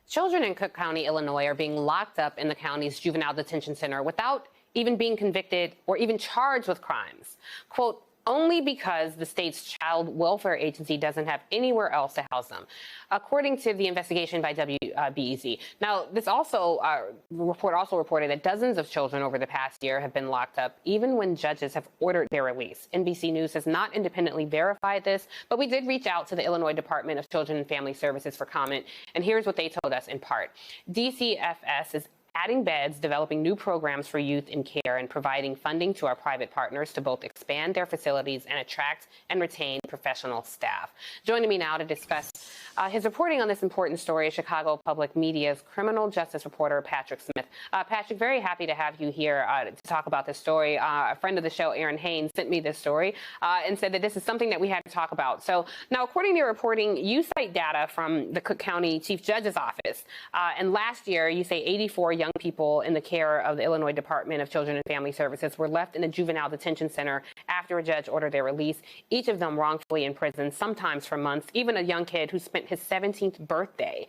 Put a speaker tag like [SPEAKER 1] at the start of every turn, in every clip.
[SPEAKER 1] Children in Cook County, Illinois, are being locked up in the county's juvenile detention center without even being convicted or even charged with crimes. Quote, only because the state's child welfare agency doesn't have anywhere else to house them, according to the investigation by WBEZ. Now, this report also reported that dozens of children over the past year have been locked up, even when judges have ordered their release. NBC News has not independently verified this, but we did reach out to the Illinois Department of Children and Family Services for comment, and here's what they told us in part. DCFS is adding beds, developing new programs for youth in care, and providing funding to our private partners to both expand their facilities and attract and retain professional staff. Joining me now to discuss his reporting on this important story is Chicago Public Media's criminal justice reporter, Patrick Smith. Patrick, very happy to have you here to talk about this story. A friend of the show, Aaron Haynes, sent me this story and said that this is something that we had to talk about. So now, according to your reporting, you cite data from the Cook County Chief Judge's Office. And last year, you say 84 young people in the care of the Illinois Department of Children and Family Services were left in a juvenile detention center after a judge ordered their release, each of them wrongfully in prison, sometimes for months. Even a young kid who spent his 17th birthday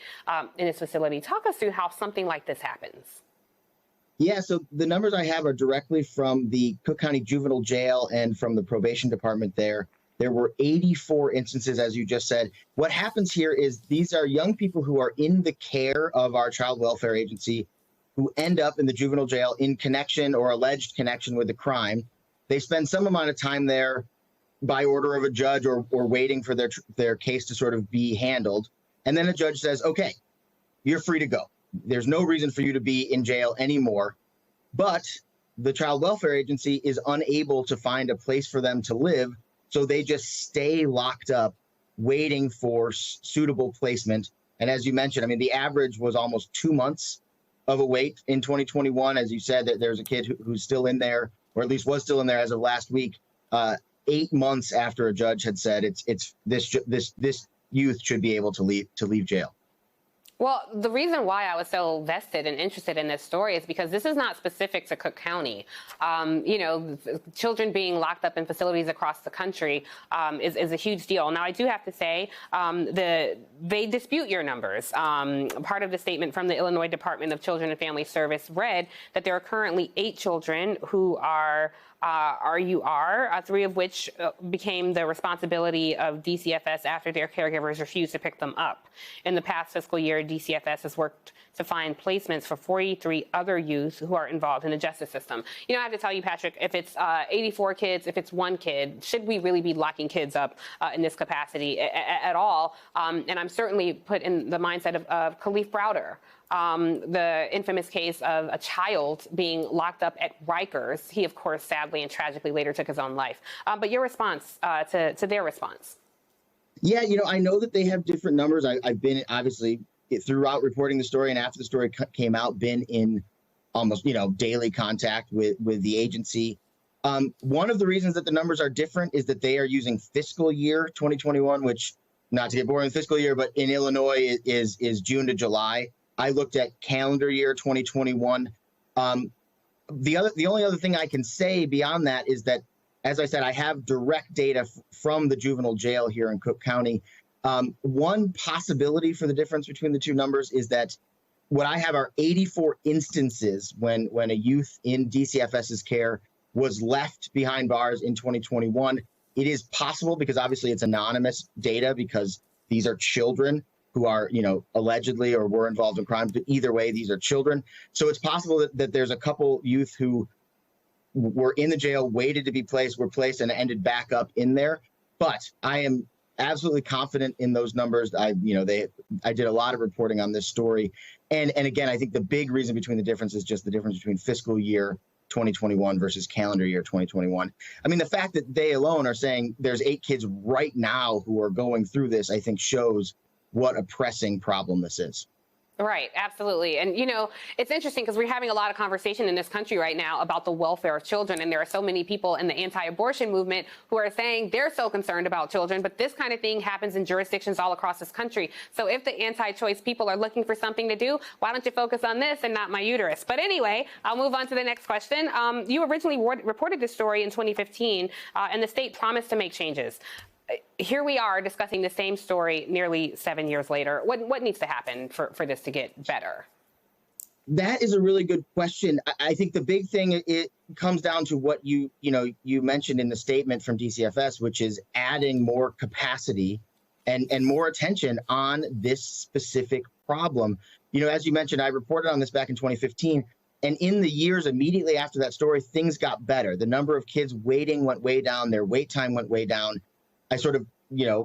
[SPEAKER 1] in his facility. Talk us through how something like this happens.
[SPEAKER 2] Yeah, so the numbers I have are directly from the Cook County Juvenile Jail and from the probation department there. There were 84 instances, as you just said. What happens here is these are young people who are in the care of our child welfare agency who end up in the juvenile jail in connection or alleged connection with the crime. They spend some amount of time there by order of a judge or waiting for their case to sort of be handled. And then a judge says, okay, you're free to go. There's no reason for you to be in jail anymore. But the child welfare agency is unable to find a place for them to live. So they just stay locked up waiting for suitable placement. And as you mentioned, I mean, the average was almost 2 months of a wait in 2021. As you said, that there's a kid who's still in there, or at least was still in there as of last week, 8 months after a judge had said this youth should be able to leave jail.
[SPEAKER 1] Well, the reason why I was so vested and interested in this story is because this is not specific to Cook County. Children being locked up in facilities across the country is a huge deal. Now, I do have to say they dispute your numbers. Part of the statement from the Illinois Department of Children and Family Service read that there are currently 8 children who are RUR, 3 of which became the responsibility of DCFS after their caregivers refused to pick them up. In the past fiscal year, DCFS has worked to find placements for 43 other youth who are involved in the justice system. You know, I have to tell you, Patrick, if it's 84 kids, if it's 1 kid, should we really be locking kids up in this capacity at all? And I'm certainly put in the mindset of Kalief Browder, the infamous case of a child being locked up at Rikers. He, of course, sadly and tragically later took his own life. But your response to their response?
[SPEAKER 2] Yeah, I know that they have different numbers. I've been obviously throughout reporting the story and after the story came out, been in almost, daily contact with the agency. One of the reasons that the numbers are different is that they are using fiscal year 2021, which, not to get boring, fiscal year, but in Illinois is June to July. I looked at calendar year 2021. The only other thing I can say beyond that is that, as I said, I have direct data from the juvenile jail here in Cook County. One possibility for the difference between the two numbers is that what I have are 84 instances when a youth in DCFS's care was left behind bars in 2021. It is possible, because obviously it's anonymous data, because these are children who are, allegedly or were involved in crimes, but either way, these are children. So it's possible that there's a couple youth who were in the jail, waited to be placed, were placed, and ended back up in there. But I am absolutely confident in those numbers. I did a lot of reporting on this story. And again, I think the big reason between the difference is just the difference between fiscal year 2021 versus calendar year 2021. I mean, the fact that they alone are saying there's 8 kids right now who are going through this, I think shows what a pressing problem this is.
[SPEAKER 1] Right, absolutely. And, it's interesting because we're having a lot of conversation in this country right now about the welfare of children. And there are so many people in the anti-abortion movement who are saying they're so concerned about children. But this kind of thing happens in jurisdictions all across this country. So if the anti-choice people are looking for something to do, why don't you focus on this and not my uterus? But anyway, I'll move on to the next question. You originally reported this story in 2015, and the state promised to make changes. here we are discussing the same story nearly 7 years later. What needs to happen for this to get better?
[SPEAKER 2] That is a really good question. I think the big thing, it comes down to what you mentioned in the statement from DCFS, which is adding more capacity and more attention on this specific problem. As you mentioned, I reported on this back in 2015. And in the years immediately after that story, things got better. The number of kids waiting went way down. Their wait time went way down. I sort of,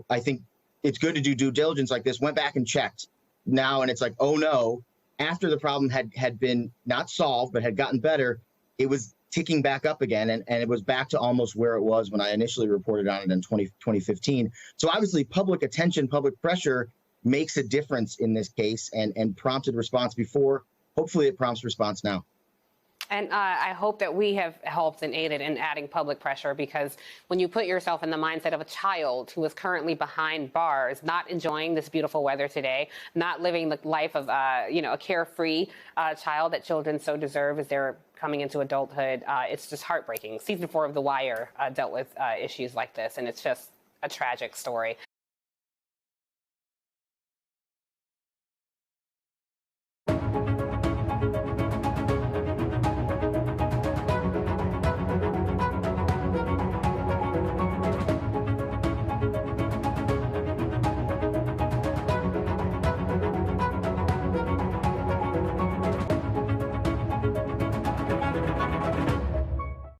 [SPEAKER 2] I think it's good to do due diligence like this. Went back and checked now, and it's like, oh no, after the problem had been not solved, but had gotten better, it was ticking back up again. And it was back to almost where it was when I initially reported on it in 2015. So obviously public attention, public pressure makes a difference in this case and prompted response before. Hopefully it prompts response now.
[SPEAKER 1] And I hope that we have helped and aided in adding public pressure, because when you put yourself in the mindset of a child who is currently behind bars, not enjoying this beautiful weather today, not living the life of, a carefree child that children so deserve as they're coming into adulthood, it's just heartbreaking. Season 4 of The Wire dealt with issues like this, and it's just a tragic story.